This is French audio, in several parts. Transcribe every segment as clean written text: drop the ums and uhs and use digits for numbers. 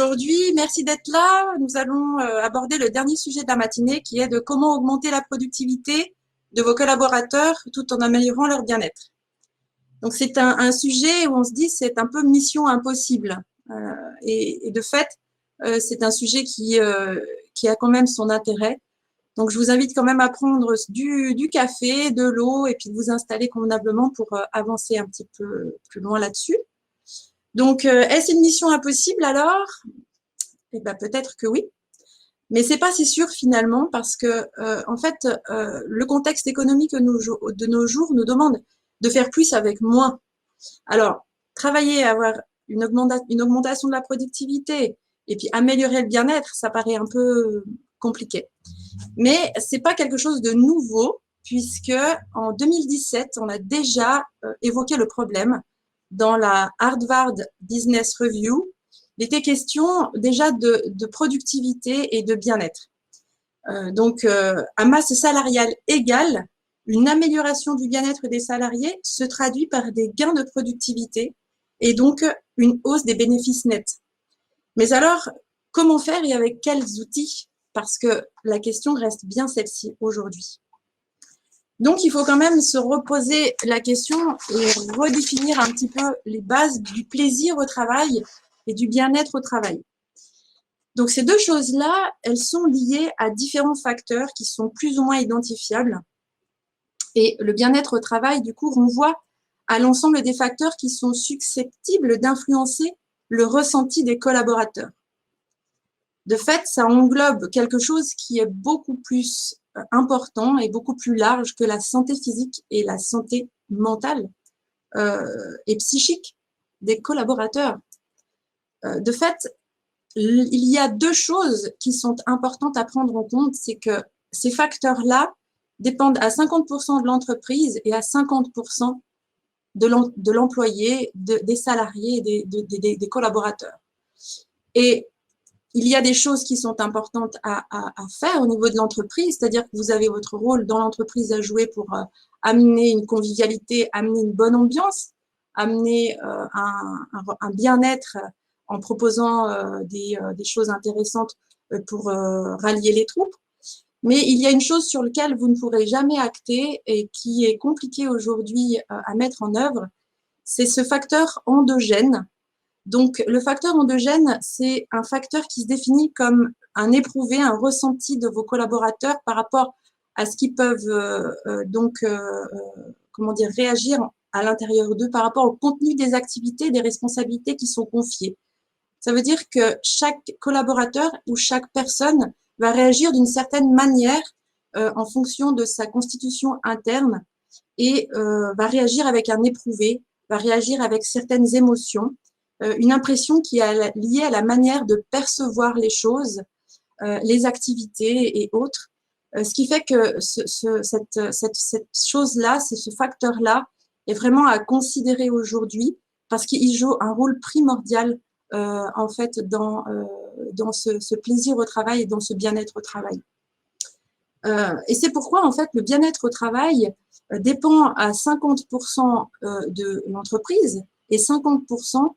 aujourd'hui. Merci d'être là. Nous allons aborder le dernier sujet de la matinée qui est de comment augmenter la productivité de vos collaborateurs tout en améliorant leur bien-être. Donc, c'est un sujet où on se dit c'est un peu mission impossible. Et de fait, c'est un sujet qui a quand même son intérêt. Donc, je vous invite quand même à prendre du café, de l'eau et puis de vous installer convenablement pour avancer un petit peu plus loin là-dessus. Donc, est-ce une mission impossible alors? Eh ben, peut-être que oui, mais c'est pas si sûr finalement parce que en fait, le contexte économique de nos jours nous demande de faire plus avec moins. Alors, travailler, avoir une augmentation de la productivité et puis améliorer le bien-être, ça paraît un peu compliqué. Mais c'est pas quelque chose de nouveau puisque en 2017, on a déjà évoqué le problème dans la Harvard Business Review. Il était question déjà de productivité et de bien-être. Donc, à masse salariale égale, une amélioration du bien-être des salariés se traduit par des gains de productivité et donc une hausse des bénéfices nets. Mais alors, comment faire et avec quels outils? Parce que la question reste bien celle-ci aujourd'hui. Donc, il faut quand même se reposer la question et redéfinir un petit peu les bases du plaisir au travail et du bien-être au travail. Donc, ces deux choses-là, elles sont liées à différents facteurs qui sont plus ou moins identifiables. Et le bien-être au travail, du coup, renvoie à l'ensemble des facteurs qui sont susceptibles d'influencer le ressenti des collaborateurs. De fait, ça englobe quelque chose qui est beaucoup plus important et beaucoup plus large que la santé physique et la santé mentale et psychique des collaborateurs. De fait, il y a deux choses qui sont importantes à prendre en compte, c'est que ces facteurs-là dépendent à 50% de l'entreprise et à 50% de l'employé, des salariés et des collaborateurs. Et il y a des choses qui sont importantes à faire au niveau de l'entreprise, c'est-à-dire que vous avez votre rôle dans l'entreprise à jouer pour amener une convivialité, amener une bonne ambiance, amener un bien-être en proposant des choses intéressantes pour rallier les troupes. Mais il y a une chose sur laquelle vous ne pourrez jamais acter et qui est compliquée aujourd'hui à mettre en œuvre, c'est ce facteur endogène. Donc, le facteur endogène, c'est un facteur qui se définit comme un éprouvé, un ressenti de vos collaborateurs par rapport à ce qu'ils peuvent comment dire, réagir à l'intérieur d'eux par rapport au contenu des activités, des responsabilités qui sont confiées. Ça veut dire que chaque collaborateur ou chaque personne va réagir d'une certaine manière en fonction de sa constitution interne et va réagir avec un éprouvé, va réagir avec certaines émotions, une impression qui est liée à la manière de percevoir les choses, les activités et autres. Ce qui fait que cette chose-là, c'est ce facteur-là, est vraiment à considérer aujourd'hui parce qu'il joue un rôle primordial en fait dans ce plaisir au travail et dans ce bien-être au travail. Et c'est pourquoi en fait le bien-être au travail dépend à 50% de l'entreprise et 50%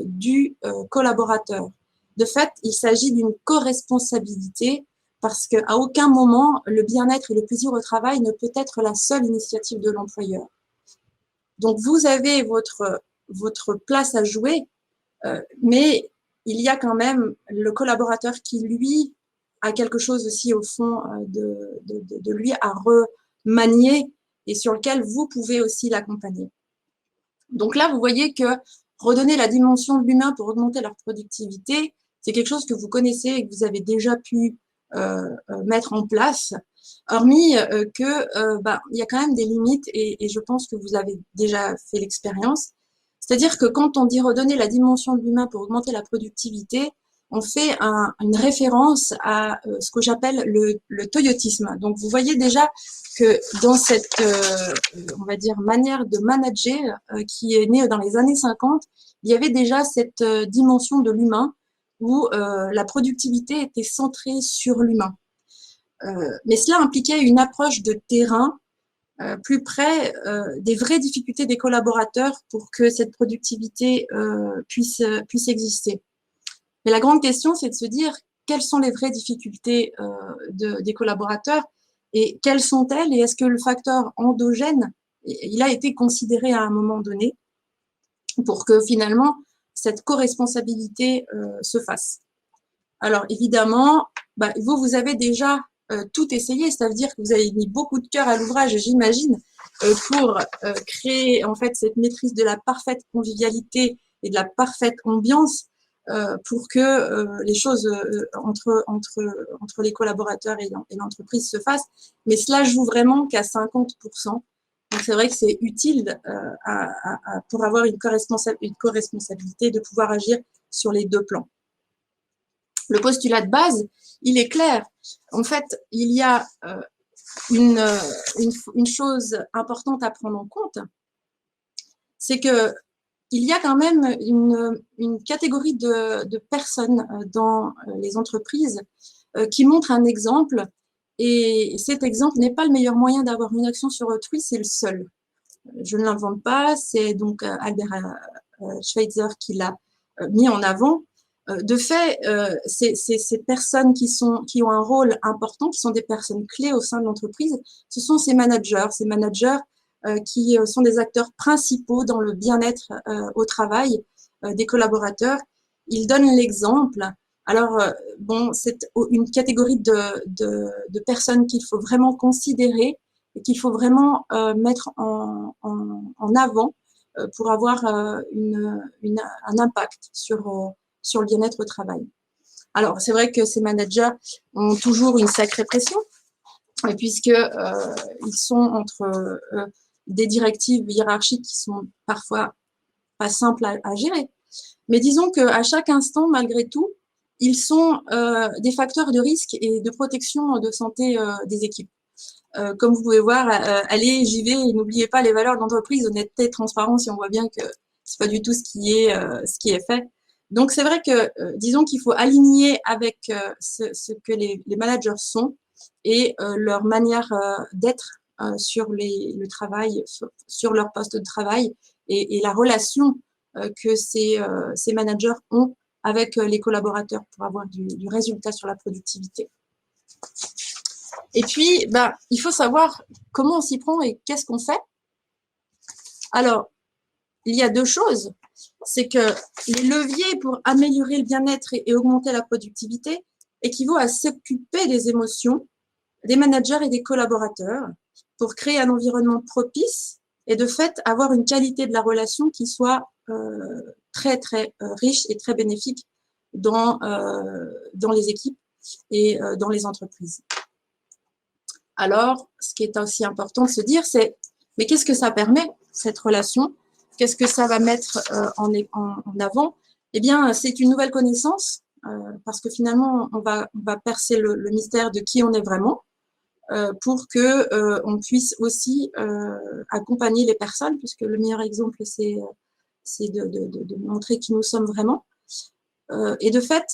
du collaborateur. De fait, il s'agit d'une co-responsabilité parce qu'à aucun moment le bien-être et le plaisir au travail ne peut être la seule initiative de l'employeur. Donc vous avez votre place à jouer, mais il y a quand même le collaborateur qui, lui, a quelque chose aussi au fond de lui à remanier et sur lequel vous pouvez aussi l'accompagner. Donc là, vous voyez que redonner la dimension de l'humain pour augmenter leur productivité, c'est quelque chose que vous connaissez et que vous avez déjà pu mettre en place, hormis il y a quand même des limites et je pense que vous avez déjà fait l'expérience. C'est-à-dire que quand on dit redonner la dimension de l'humain pour augmenter la productivité, on fait une référence à ce que j'appelle le toyotisme. Donc, vous voyez déjà que dans cette, on va dire, manière de manager qui est née dans les années 50, il y avait déjà cette dimension de l'humain où la productivité était centrée sur l'humain. Mais cela impliquait une approche de terrain plus près des vraies difficultés des collaborateurs pour que cette productivité puisse exister. Mais la grande question, c'est de se dire quelles sont les vraies difficultés des collaborateurs et quelles sont-elles, et est-ce que le facteur endogène, il a été considéré à un moment donné pour que finalement cette co-responsabilité se fasse. Alors évidemment, vous avez déjà tout essayé, ça veut dire que vous avez mis beaucoup de cœur à l'ouvrage, j'imagine, pour créer en fait cette maîtrise de la parfaite convivialité et de la parfaite ambiance pour que les choses entre les collaborateurs et l'entreprise se fassent. Mais cela joue vraiment qu'à 50%. Donc c'est vrai que c'est utile pour avoir une co-responsabilité de pouvoir agir sur les deux plans. Le postulat de base, il est clair. En fait, il y a une chose importante à prendre en compte, c'est que il y a quand même une catégorie de personnes dans les entreprises qui montrent un exemple, et cet exemple n'est pas le meilleur moyen d'avoir une action sur autrui, c'est le seul. Je ne l'invente pas, c'est donc Albert Schweitzer qui l'a mis en avant. De fait, ces personnes qui ont un rôle important, qui sont des personnes clés au sein de l'entreprise, ce sont ces managers qui sont des acteurs principaux dans le bien-être au travail des collaborateurs. Ils donnent l'exemple. Alors, bon, c'est une catégorie de personnes qu'il faut vraiment considérer et qu'il faut vraiment mettre en avant pour avoir un impact sur le bien-être au travail. Alors, c'est vrai que ces managers ont toujours une sacrée pression, puisque ils sont entre des directives hiérarchiques qui sont parfois pas simples à gérer. Mais disons qu'à chaque instant, malgré tout, ils sont des facteurs de risque et de protection de santé des équipes. Comme vous pouvez voir, allez, j'y vais, et n'oubliez pas les valeurs d'entreprise, honnêteté, transparence, et on voit bien que c'est pas du tout ce qui est fait. Donc c'est vrai que disons qu'il faut aligner avec ce que les managers sont et leur manière d'être sur le travail, sur leur poste de travail, et la relation que ces managers ont avec les collaborateurs pour avoir du résultat sur la productivité. Et puis, il faut savoir comment on s'y prend et qu'est-ce qu'on fait. Alors, il y a deux choses. C'est que les leviers pour améliorer le bien-être et augmenter la productivité équivaut à s'occuper des émotions des managers et des collaborateurs pour créer un environnement propice et de fait avoir une qualité de la relation qui soit très, très riche et très bénéfique dans les équipes et dans les entreprises. Alors, ce qui est aussi important de se dire, c'est mais qu'est-ce que ça permet, cette relation? Qu'est-ce que ça va mettre en avant? Eh bien, c'est une nouvelle connaissance, parce que finalement, on va percer le mystère de qui on est vraiment, pour que on puisse aussi accompagner les personnes, puisque le meilleur exemple, c'est de montrer qui nous sommes vraiment. Et de fait,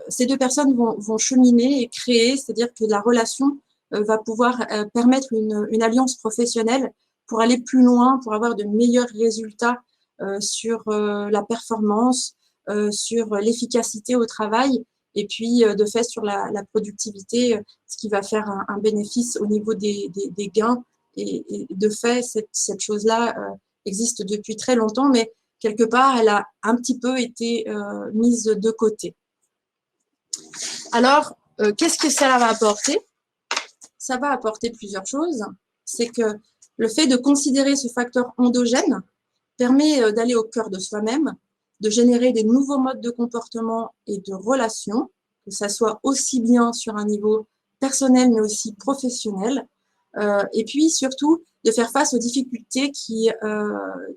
ces deux personnes vont cheminer et créer, c'est-à-dire que la relation va pouvoir permettre une alliance professionnelle pour aller plus loin, pour avoir de meilleurs résultats sur la performance, sur l'efficacité au travail, et puis de fait sur la productivité, ce qui va faire un bénéfice au niveau des gains. Et de fait, cette chose-là existe depuis très longtemps, mais quelque part, elle a un petit peu été mise de côté. Alors, qu'est-ce que ça va apporter? Ça va apporter plusieurs choses. C'est que le fait de considérer ce facteur endogène permet d'aller au cœur de soi-même, de générer des nouveaux modes de comportement et de relations, que ça soit aussi bien sur un niveau personnel, mais aussi professionnel. Et puis, surtout, de faire face aux difficultés qui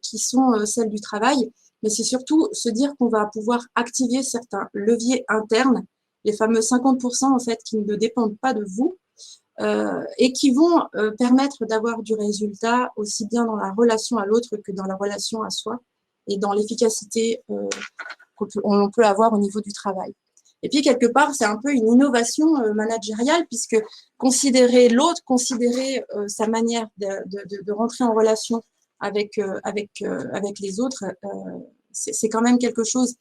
sont celles du travail. Mais c'est surtout se dire qu'on va pouvoir activer certains leviers internes, les fameux 50% en fait qui ne dépendent pas de vous, et qui vont permettre d'avoir du résultat aussi bien dans la relation à l'autre que dans la relation à soi et dans l'efficacité qu'on peut avoir au niveau du travail. Et puis, quelque part, c'est un peu une innovation managériale, puisque considérer l'autre, considérer sa manière de rentrer en relation avec les autres, c'est quand même quelque chose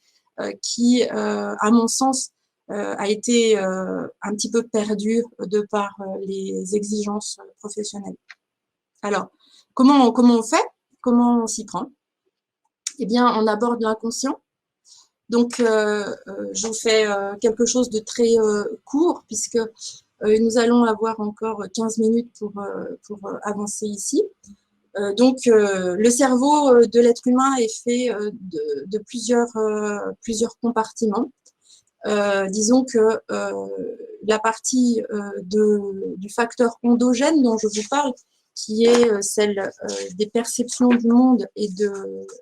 qui, à mon sens, a été un petit peu perdu de par les exigences professionnelles. Alors, comment on fait? Comment on s'y prend? Eh bien, on aborde l'inconscient. Donc, je vous fais quelque chose de très court, puisque nous allons avoir encore 15 minutes pour avancer ici. Donc, le cerveau de l'être humain est fait de plusieurs compartiments. Disons que la partie du facteur endogène dont je vous parle, qui est celle des perceptions du monde et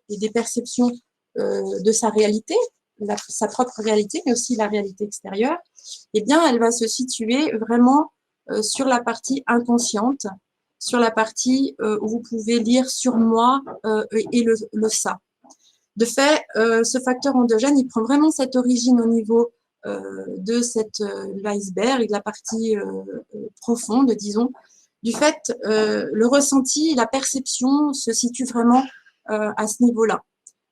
des perceptions de sa réalité, sa propre réalité, mais aussi la réalité extérieure, eh bien, elle va se situer vraiment sur la partie inconsciente, sur la partie où vous pouvez lire sur moi et le ça. De fait, ce facteur endogène, il prend vraiment cette origine au niveau de l'iceberg et de la partie profonde, disons. Du fait, le ressenti, la perception se situe vraiment à ce niveau-là.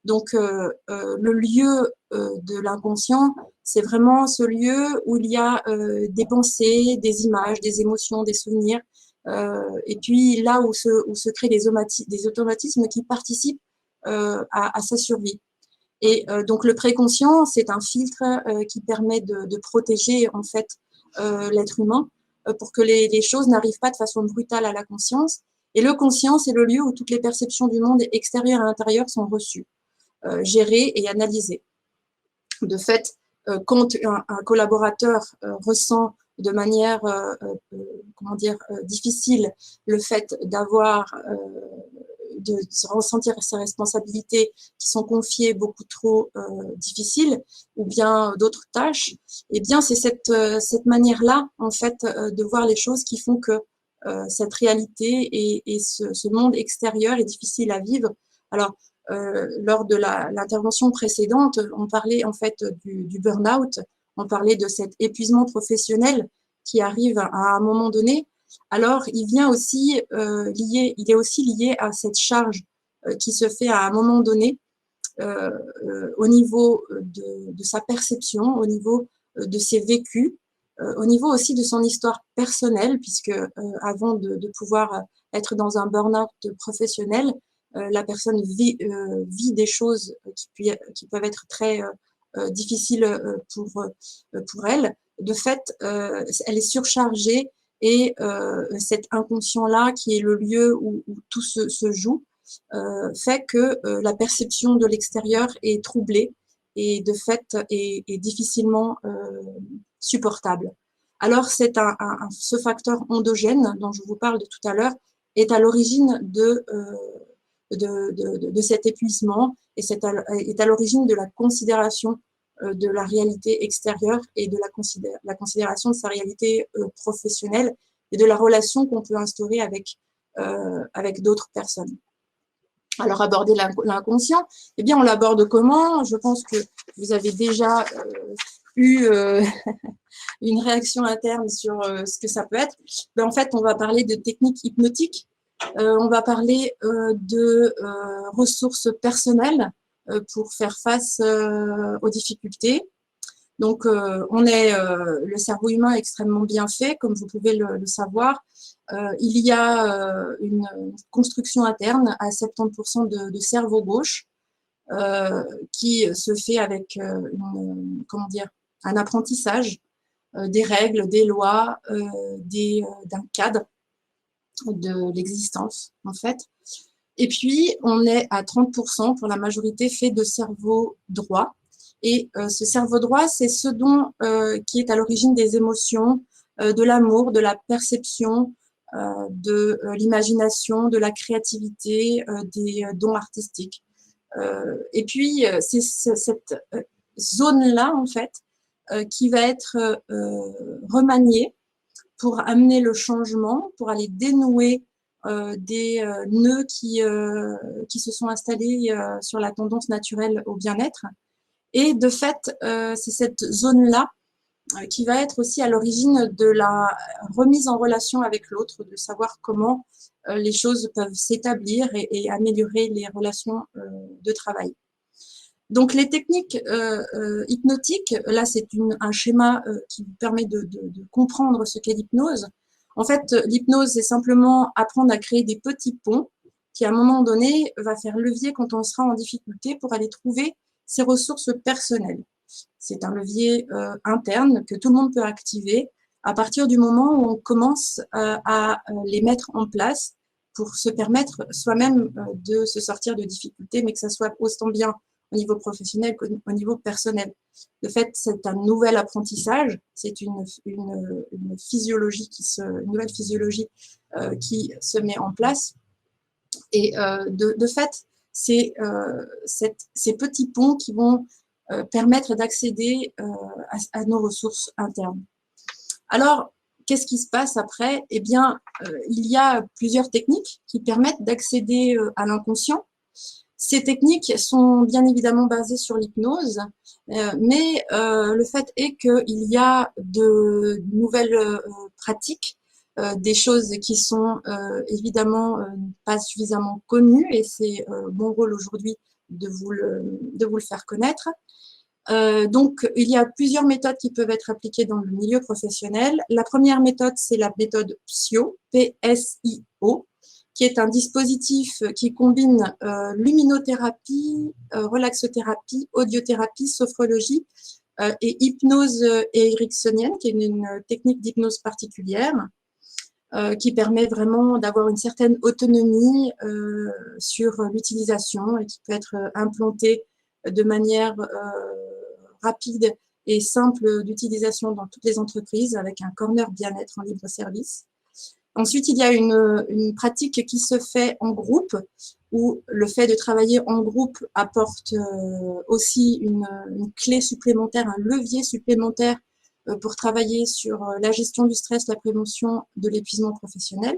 Donc, le lieu de l'inconscient, c'est vraiment ce lieu où il y a des pensées, des images, des émotions, des souvenirs, et puis là où se créent des automatismes qui participent à sa survie. Et donc le préconscient, c'est un filtre qui permet de protéger en fait l'être humain pour que les choses n'arrivent pas de façon brutale à la conscience. Et le conscient, c'est le lieu où toutes les perceptions du monde extérieur et intérieur sont reçues, gérées et analysées. De fait, quand un collaborateur ressent de manière comment dire, difficile le fait d'avoir de ressentir ses responsabilités qui sont confiées beaucoup trop difficiles, ou bien d'autres tâches, eh bien c'est cette manière-là en fait de voir les choses qui font que cette réalité et ce monde extérieur est difficile à vivre. Alors lors de l'intervention précédente, on parlait en fait du burn-out, on parlait de cet épuisement professionnel qui arrive à un moment donné. Alors, il est aussi lié à cette charge qui se fait à un moment donné au niveau de sa perception, au niveau de ses vécus, au niveau aussi de son histoire personnelle, puisque avant de pouvoir être dans un burn-out professionnel, la personne vit des choses qui peuvent être très difficiles pour elle. De fait, elle est surchargée et cet inconscient-là, qui est le lieu où tout se joue, fait que la perception de l'extérieur est troublée et de fait est difficilement supportable. Alors, ce facteur endogène dont je vous parle de tout à l'heure est à l'origine de cet épuisement et est à l'origine de la considération de la réalité extérieure et de la considération de sa réalité professionnelle et de la relation qu'on peut instaurer avec d'autres personnes. Alors, aborder l'inconscient, eh bien, on l'aborde comment? Je pense que vous avez déjà eu une réaction interne sur ce que ça peut être. Ben, en fait, on va parler de techniques hypnotiques, on va parler de ressources personnelles pour faire face aux difficultés. Donc, le cerveau humain est extrêmement bien fait, comme vous pouvez le savoir. Il y a une construction interne à 70% de cerveau gauche qui se fait avec comment dire, un apprentissage des règles, des lois, d'un cadre de l'existence, en fait. Et puis, on est à 30% pour la majorité fait de cerveau droit. Et ce cerveau droit, c'est ce qui est à l'origine des émotions, de l'amour, de la perception, de l'imagination, de la créativité, des dons artistiques. Et puis, c'est cette zone-là, en fait, qui va être remaniée pour amener le changement, pour aller dénouer des nœuds qui se sont installés sur la tendance naturelle au bien-être. Et de fait, c'est cette zone-là qui va être aussi à l'origine de la remise en relation avec l'autre, de savoir comment les choses peuvent s'établir et améliorer les relations de travail. Donc, les techniques hypnotiques, là, c'est un schéma qui vous permet de comprendre ce qu'est l'hypnose. En fait, l'hypnose, c'est simplement apprendre à créer des petits ponts qui, à un moment donné, va faire levier quand on sera en difficulté pour aller trouver ses ressources personnelles. C'est un levier interne que tout le monde peut activer à partir du moment où on commence à les mettre en place pour se permettre soi-même de se sortir de difficultés, mais que ça soit autant bien au niveau professionnel qu'au niveau personnel. De fait, c'est un nouvel apprentissage, c'est une physiologie une nouvelle physiologie qui se met en place. Et de fait, c'est ces petits ponts qui vont permettre d'accéder à nos ressources internes. Alors, qu'est-ce qui se passe après? Eh bien, il y a plusieurs techniques qui permettent d'accéder à l'inconscient. Ces techniques sont bien évidemment basées sur l'hypnose, mais le fait est qu'il y a de nouvelles pratiques, des choses qui sont évidemment pas suffisamment connues, et c'est mon rôle aujourd'hui de vous le faire connaître. Donc, il y a plusieurs méthodes qui peuvent être appliquées dans le milieu professionnel. La première méthode, c'est la méthode PSIO, P-S-I-O, qui est un dispositif qui combine luminothérapie, relaxothérapie, audiothérapie, sophrologie et hypnose ericksonienne, qui est une technique d'hypnose particulière qui permet vraiment d'avoir une certaine autonomie sur l'utilisation et qui peut être implantée de manière rapide et simple d'utilisation dans toutes les entreprises avec un corner bien-être en libre service. Ensuite, il y a une pratique qui se fait en groupe, où le fait de travailler en groupe apporte aussi une clé supplémentaire, un levier supplémentaire pour travailler sur la gestion du stress, la prévention de l'épuisement professionnel.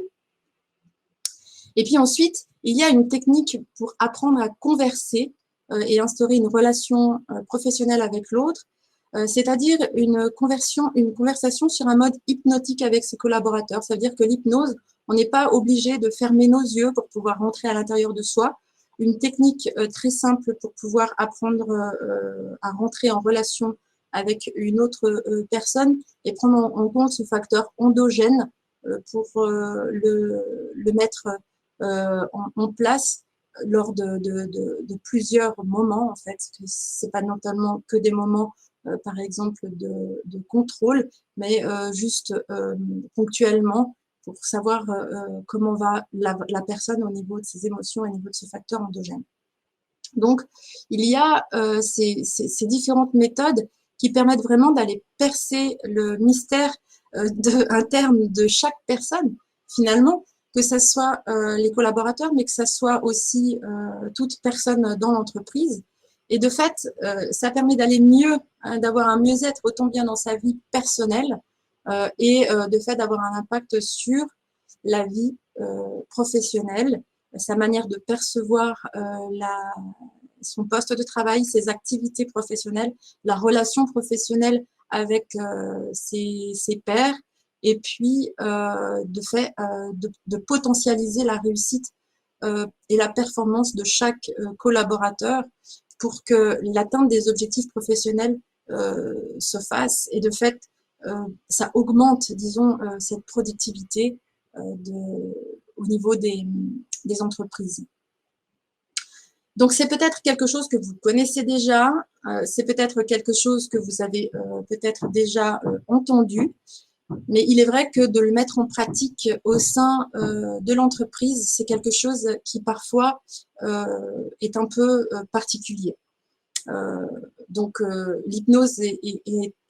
Et puis ensuite, il y a une technique pour apprendre à converser et instaurer une relation professionnelle avec l'autre, c'est-à-dire une conversation sur un mode hypnotique avec ses collaborateurs. Ça veut dire que l'hypnose, on n'est pas obligé de fermer nos yeux pour pouvoir rentrer à l'intérieur de soi. Une technique très simple pour pouvoir apprendre à rentrer en relation avec une autre personne et prendre en compte ce facteur endogène pour le mettre en place lors de plusieurs moments, en fait. C'est pas notamment que des moments par exemple de contrôle, mais juste ponctuellement pour savoir comment va la personne au niveau de ses émotions et au niveau de ce facteur endogène. Donc, il y a ces différentes méthodes qui permettent vraiment d'aller percer le mystère interne de chaque personne, finalement, que ce soit les collaborateurs, mais que ce soit aussi toute personne dans l'entreprise. Et de fait, ça permet d'aller mieux, hein, d'avoir un mieux-être autant bien dans sa vie personnelle et de fait d'avoir un impact sur la vie professionnelle, sa manière de percevoir son poste de travail, ses activités professionnelles, la relation professionnelle avec ses pairs, et puis de fait de potentialiser la réussite et la performance de chaque collaborateur pour que l'atteinte des objectifs professionnels se fasse, et de fait ça augmente, disons, cette productivité au niveau des entreprises. Donc, c'est peut-être quelque chose que vous connaissez déjà, c'est peut-être quelque chose que vous avez peut-être déjà entendu, mais il est vrai que de le mettre en pratique au sein de l'entreprise, c'est quelque chose qui parfois est un peu particulier. Donc, l'hypnose est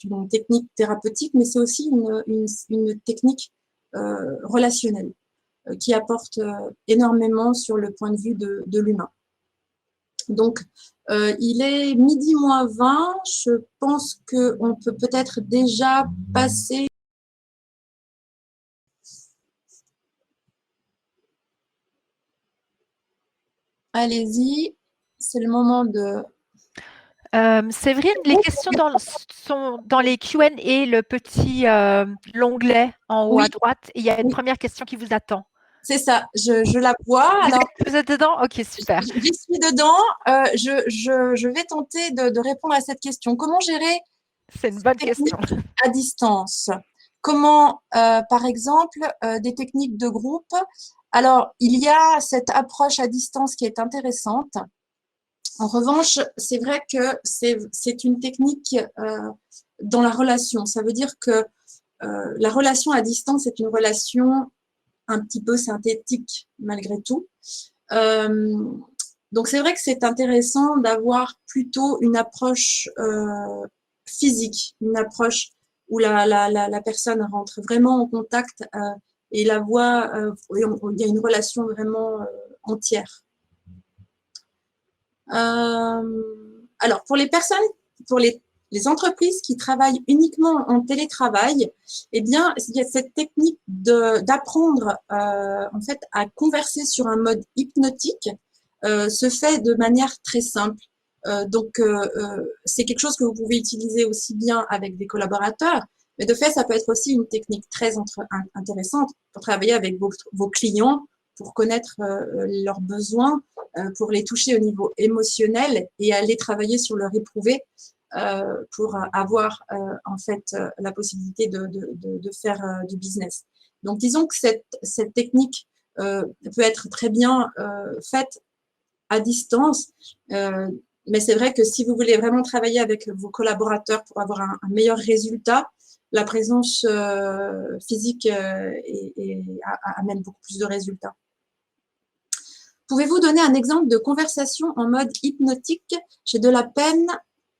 une technique thérapeutique, mais c'est aussi une technique relationnelle qui apporte énormément sur le point de vue de l'humain. Donc, il est midi moins 20. Je pense qu'on peut peut-être déjà passer. Allez-y, c'est le moment de… Séverine, les questions sont dans les Q&A, l'onglet en haut à droite. Et il y a une première question qui vous attend. C'est ça, je la vois. Alors, Vous êtes dedans? Ok, super. j'y suis dedans. Je vais tenter de répondre à cette question. Comment gérer C'est une bonne technique question. à distance? Comment, par exemple, des techniques de groupe? Alors, il y a cette approche à distance qui est intéressante. En revanche, c'est vrai que c'est une technique dans la relation. Ça veut dire que la relation à distance est une relation un petit peu synthétique malgré tout. Euh, donc c'est vrai que c'est intéressant d'avoir plutôt une approche physique, une approche où la personne rentre vraiment en contact et la voit, il y a une relation vraiment entière. Alors, pour les personnes, pour les entreprises qui travaillent uniquement en télétravail, eh bien, il y a cette technique d'apprendre en fait à converser sur un mode hypnotique se fait de manière très simple. C'est quelque chose que vous pouvez utiliser aussi bien avec des collaborateurs, mais de fait, ça peut être aussi une technique très intéressante pour travailler avec vos clients, pour connaître leurs besoins, pour les toucher au niveau émotionnel et aller travailler sur leur éprouvé pour avoir en fait la possibilité de faire du business. Donc disons que cette technique peut être très bien faite à distance, mais c'est vrai que si vous voulez vraiment travailler avec vos collaborateurs pour avoir un meilleur résultat, la présence physique amène beaucoup plus de résultats. Pouvez-vous donner un exemple de conversation en mode hypnotique? J'ai de la peine.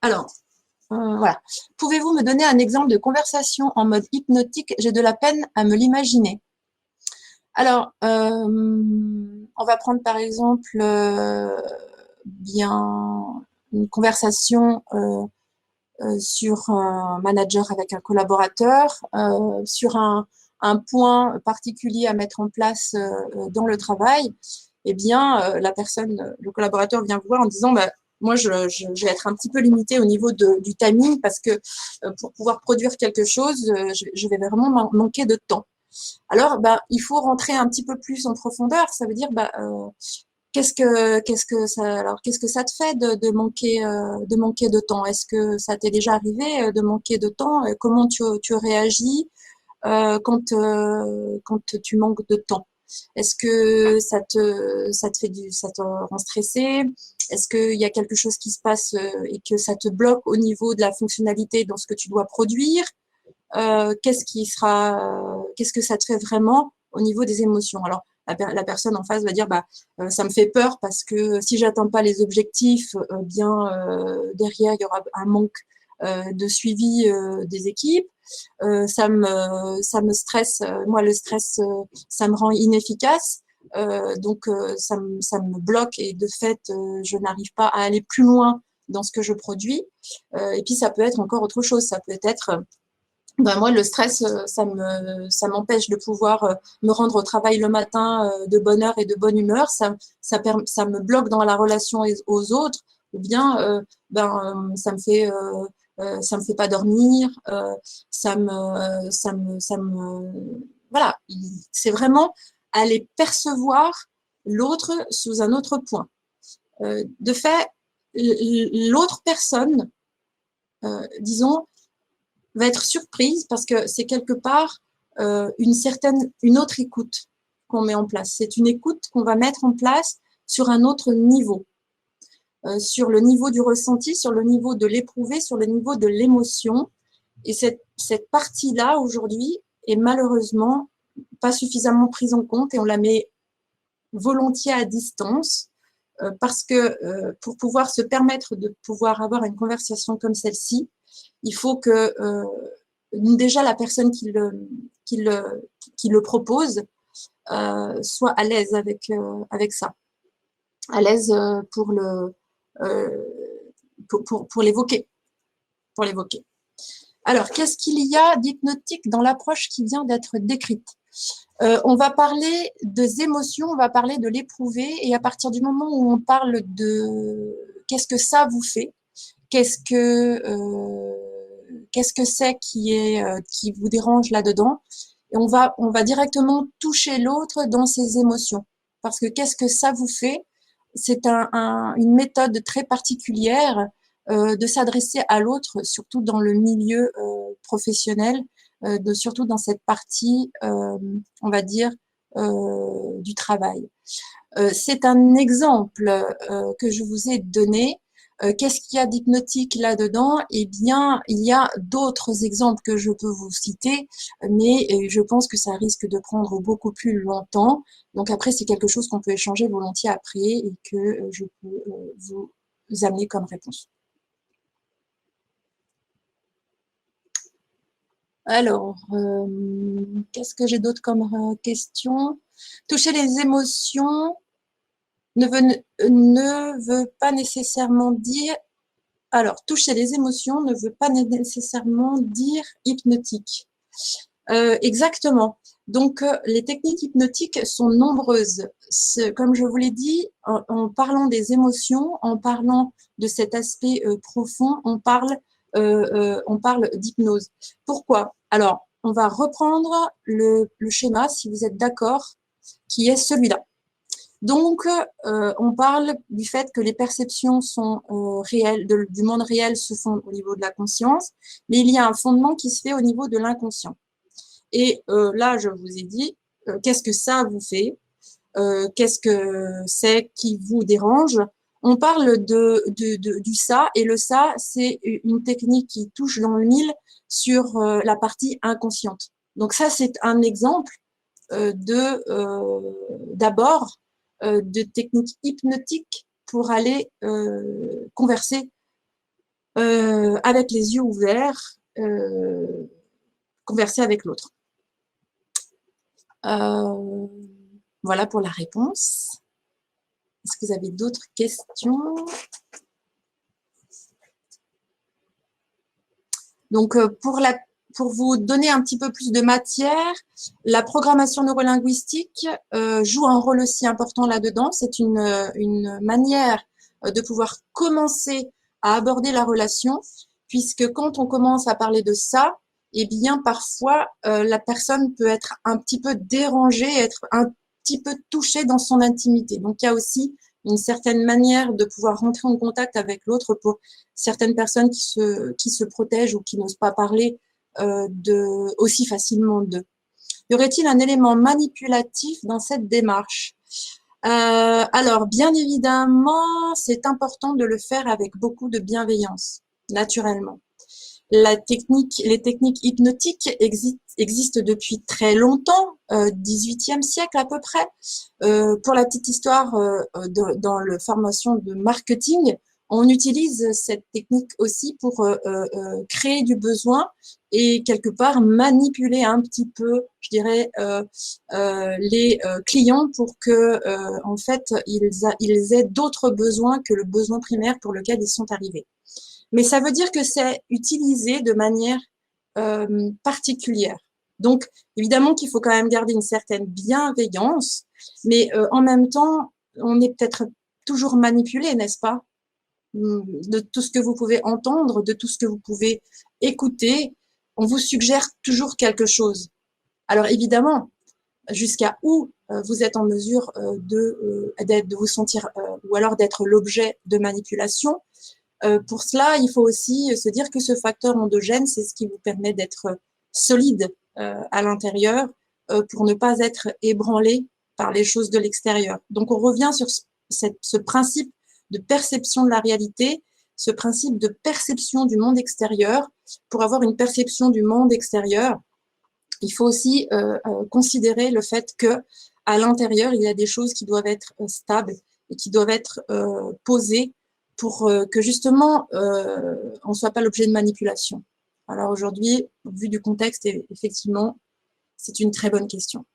Alors, voilà. Pouvez-vous me donner un exemple de conversation en mode hypnotique? J'ai de la peine à me l'imaginer. Alors, on va prendre par exemple bien une conversation sur un manager avec un collaborateur, sur un point particulier à mettre en place dans le travail. Eh bien, la personne, le collaborateur vient vous voir en disant bah, moi, je vais être un petit peu limité au niveau du timing parce que pour pouvoir produire quelque chose, je vais vraiment manquer de temps. Alors, bah, il faut rentrer un petit peu plus en profondeur. Ça veut dire, bah, qu'est-ce que ça te fait de manquer de temps? Est-ce que ça t'est déjà arrivé de manquer de temps? Comment tu réagis quand tu manques de temps? Est-ce que ça te rend stressé? Est-ce qu'il y a quelque chose qui se passe et que ça te bloque au niveau de la fonctionnalité dans ce que tu dois produire? Qu'est-ce que ça te fait vraiment au niveau des émotions? Alors, la personne en face va dire, bah, ça me fait peur parce que si j'atteins pas les objectifs, derrière, il y aura un manque de suivi des équipes. Ça me stresse. Moi, le stress, ça me rend inefficace. Ça me bloque et de fait, je n'arrive pas à aller plus loin dans ce que je produis. Et puis, ça peut être encore autre chose. Ça peut être ben moi, le stress, ça m'empêche de pouvoir me rendre au travail le matin de bonne heure et de bonne humeur. Ça me bloque dans la relation aux autres, ou bien ça me fait pas dormir. Voilà, c'est vraiment aller percevoir l'autre sous un autre point. De fait, l'autre personne, disons, va être surprise parce que c'est quelque part une autre écoute qu'on met en place. C'est une écoute qu'on va mettre en place sur un autre niveau, sur le niveau du ressenti, sur le niveau de l'éprouvé, sur le niveau de l'émotion. Et cette partie-là, aujourd'hui, est malheureusement pas suffisamment prise en compte et on la met volontiers à distance parce que pour pouvoir se permettre de pouvoir avoir une conversation comme celle-ci, il faut que déjà la personne qui le propose soit à l'aise avec ça, à l'aise euh, pour l'évoquer, pour l'évoquer. Alors, qu'est-ce qu'il y a d'hypnotique dans l'approche qui vient d'être décrite? On va parler des émotions, on va parler de l'éprouvé, et à partir du moment où on parle de qu'est-ce que ça vous fait, qu'est-ce que c'est qui vous dérange là-dedans, et on va directement toucher l'autre dans ses émotions. Parce que qu'est-ce que ça vous fait? C'est une méthode très particulière de s'adresser à l'autre, surtout dans le milieu professionnel, surtout dans cette partie, on va dire, du travail. C'est un exemple que je vous ai donné. Qu'est-ce qu'il y a d'hypnotique là-dedans? Eh bien, il y a d'autres exemples que je peux vous citer, mais je pense que ça risque de prendre beaucoup plus longtemps. Donc après, c'est quelque chose qu'on peut échanger volontiers après et que je peux vous amener comme réponse. Alors, qu'est-ce que j'ai d'autre comme question? Toucher les émotions ne veut pas nécessairement dire… Alors, toucher les émotions ne veut pas nécessairement dire hypnotique. Exactement. Donc, les techniques hypnotiques sont nombreuses. Comme je vous l'ai dit, en parlant des émotions, en parlant de cet aspect profond, on parle d'hypnose. Pourquoi? Alors, on va reprendre le schéma, si vous êtes d'accord, qui est celui-là. Donc, on parle du fait que les perceptions sont réelles, du monde réel se font au niveau de la conscience, mais il y a un fondement qui se fait au niveau de l'inconscient. Et là, je vous ai dit, qu'est-ce que ça vous fait? Qu'est-ce que c'est qui vous dérange? On parle du ça, et le ça, c'est une technique qui touche dans le mille sur la partie inconsciente. Donc ça, c'est un exemple d'abord de techniques hypnotiques pour aller converser avec les yeux ouverts, converser avec l'autre. Voilà pour la réponse. Est-ce que vous avez d'autres questions? Donc, pour vous donner un petit peu plus de matière, la programmation neurolinguistique joue un rôle aussi important là-dedans. C'est une manière de pouvoir commencer à aborder la relation, puisque quand on commence à parler de ça, eh bien, parfois, la personne peut être un petit peu dérangée, être un petit peu touchée dans son intimité. Donc, il y a aussi une certaine manière de pouvoir rentrer en contact avec l'autre pour certaines personnes qui se protègent ou qui n'osent pas parler aussi facilement d'eux. Y aurait-il un élément manipulatif dans cette démarche? Alors, bien évidemment, c'est important de le faire avec beaucoup de bienveillance, naturellement. Les techniques hypnotiques existent depuis très longtemps, 18e siècle à peu près. Pour la petite histoire, dans la formation de marketing, on utilise cette technique aussi pour créer du besoin et quelque part manipuler un petit peu, je dirais, les clients pour que, en fait, ils aient d'autres besoins que le besoin primaire pour lequel ils sont arrivés. Mais ça veut dire que c'est utilisé de manière particulière. Donc, évidemment qu'il faut quand même garder une certaine bienveillance, mais en même temps, on est peut-être toujours manipulé, n'est-ce pas? De tout ce que vous pouvez entendre, de tout ce que vous pouvez écouter, on vous suggère toujours quelque chose. Alors évidemment, jusqu'à où vous êtes en mesure de vous sentir, ou alors d'être l'objet de manipulation. Pour cela, il faut aussi se dire que ce facteur endogène, c'est ce qui vous permet d'être solide à l'intérieur pour ne pas être ébranlé par les choses de l'extérieur. Donc, on revient sur ce principe de perception de la réalité, ce principe de perception du monde extérieur. Pour avoir une perception du monde extérieur, il faut aussi considérer le fait que à l'intérieur, il y a des choses qui doivent être stables et qui doivent être posées pour que justement on ne soit pas l'objet de manipulation. Alors aujourd'hui, au vu du contexte, effectivement, c'est une très bonne question.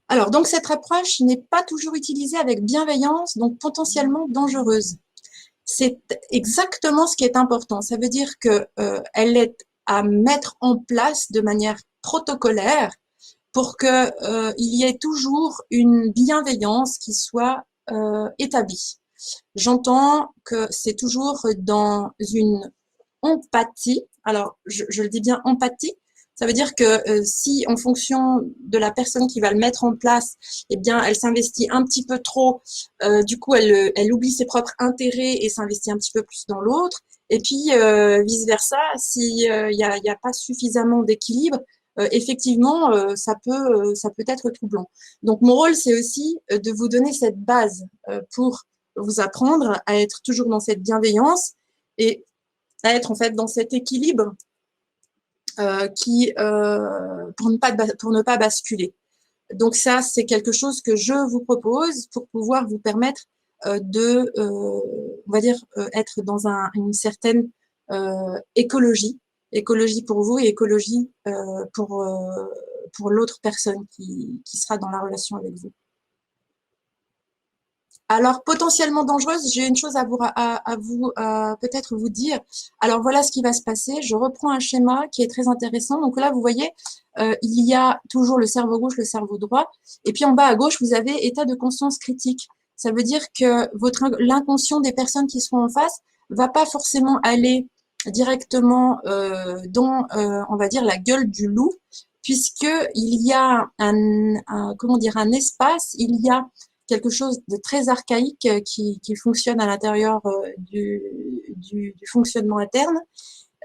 Alors, donc cette approche n'est pas toujours utilisée avec bienveillance, donc potentiellement dangereuse. C'est exactement ce qui est important. Ça veut dire qu'elle est à mettre en place de manière protocolaire pour qu'il y ait toujours une bienveillance qui soit établie. J'entends que c'est toujours dans une empathie. Alors, je le dis bien empathie. Ça veut dire que si, en fonction de la personne qui va le mettre en place, eh bien, elle s'investit un petit peu trop, du coup, elle oublie ses propres intérêts et s'investit un petit peu plus dans l'autre. Et puis, vice-versa, si y a pas suffisamment d'équilibre, effectivement, ça peut être troublant. Donc, mon rôle, c'est aussi de vous donner cette base pour vous apprendre à être toujours dans cette bienveillance et à être en fait dans cet équilibre pour ne pas basculer. Donc ça, c'est quelque chose que je vous propose pour pouvoir vous permettre on va dire, être dans une certaine écologie, écologie pour vous et écologie pour l'autre personne qui sera dans la relation avec vous. Alors, potentiellement dangereuse, j'ai une chose à vous peut-être vous dire. Alors, voilà ce qui va se passer. Je reprends un schéma qui est très intéressant. Donc là, vous voyez, il y a toujours le cerveau gauche, le cerveau droit. Et puis en bas à gauche, vous avez état de conscience critique. Ça veut dire que l'inconscient des personnes qui seront en face va pas forcément aller directement dans, on va dire, la gueule du loup, puisque il y a comment dire, un espace, il y a quelque chose de très archaïque qui fonctionne à l'intérieur du fonctionnement interne.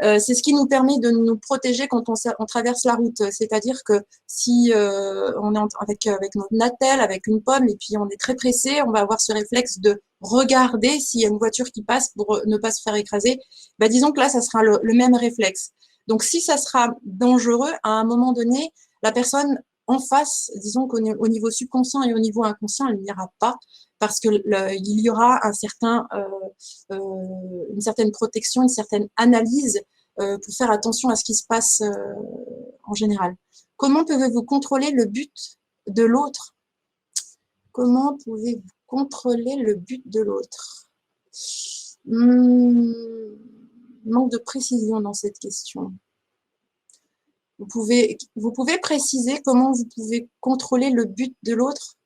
C'est ce qui nous permet de nous protéger quand on traverse la route. C'est-à-dire que si on est avec notre natel, avec une pomme, et puis on est très pressé, on va avoir ce réflexe de regarder s'il y a une voiture qui passe pour ne pas se faire écraser. Ben, disons que là, ça sera le même réflexe. Donc, si ça sera dangereux, à un moment donné, la personne en face, disons qu'au niveau subconscient et au niveau inconscient, elle n'ira pas parce que il y aura une certaine protection, une certaine analyse pour faire attention à ce qui se passe en général. Comment pouvez-vous contrôler le but de l'autre? Comment pouvez-vous contrôler le but de l'autre? Manque de précision dans cette question. Vous pouvez préciser comment vous pouvez contrôler le but de l'autre?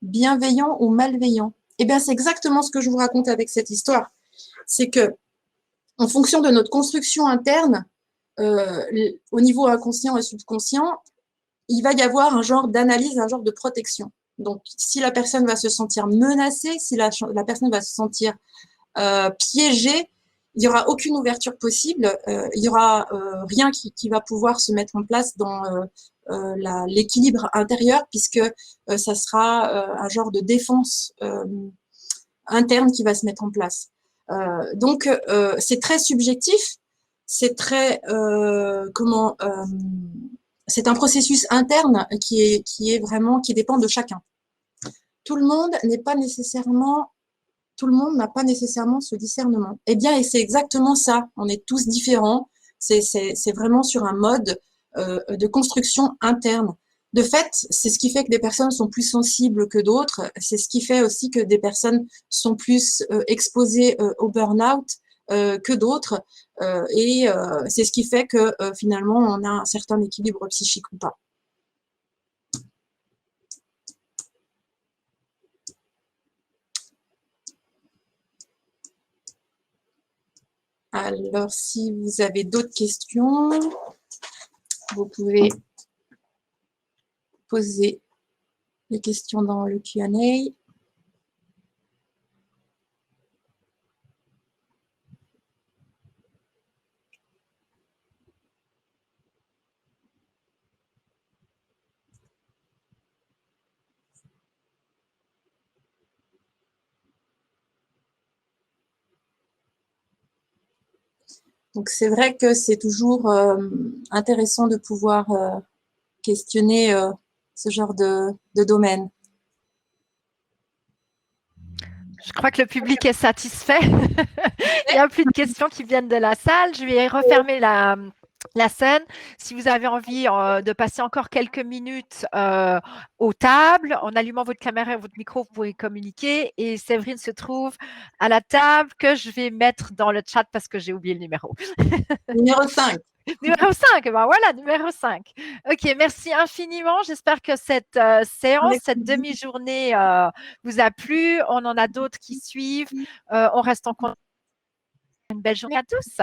Bienveillant ou malveillant? Eh bien, c'est exactement ce que je vous raconte avec cette histoire. C'est que, en fonction de notre construction interne, au niveau inconscient et subconscient, il va y avoir un genre d'analyse, un genre de protection. Donc, si la personne va se sentir menacée, si la personne va se sentir piégée, il n'y aura aucune ouverture possible, il n'y aura rien qui va pouvoir se mettre en place dans l'équilibre intérieur, puisque ça sera un genre de défense interne qui va se mettre en place. Donc, c'est très subjectif, c'est très c'est un processus interne qui dépend de chacun. Tout le monde n'a pas nécessairement ce discernement. Eh bien, et c'est exactement ça. On est tous différents. C'est vraiment sur un mode de construction interne. De fait, c'est ce qui fait que des personnes sont plus sensibles que d'autres. C'est ce qui fait aussi que des personnes sont plus exposées au burn-out que d'autres. Et c'est ce qui fait que finalement, on a un certain équilibre psychique ou pas. Alors, si vous avez d'autres questions, vous pouvez poser les questions dans le Q&A. Donc, c'est vrai que c'est toujours intéressant de pouvoir questionner ce genre de domaine. Je crois que le public est satisfait. Il n'y a plus de questions qui viennent de la salle. Je vais refermer la scène. Si vous avez envie de passer encore quelques minutes aux tables, en allumant votre caméra et votre micro, vous pourrez communiquer. Et Séverine se trouve à la table que je vais mettre dans le chat parce que j'ai oublié le numéro. Numéro 5. Numéro 5, ben voilà, numéro 5. Ok, merci infiniment. J'espère que cette séance, cette demi-journée vous a plu. On en a d'autres qui suivent. On reste en contact. Une belle journée à tous.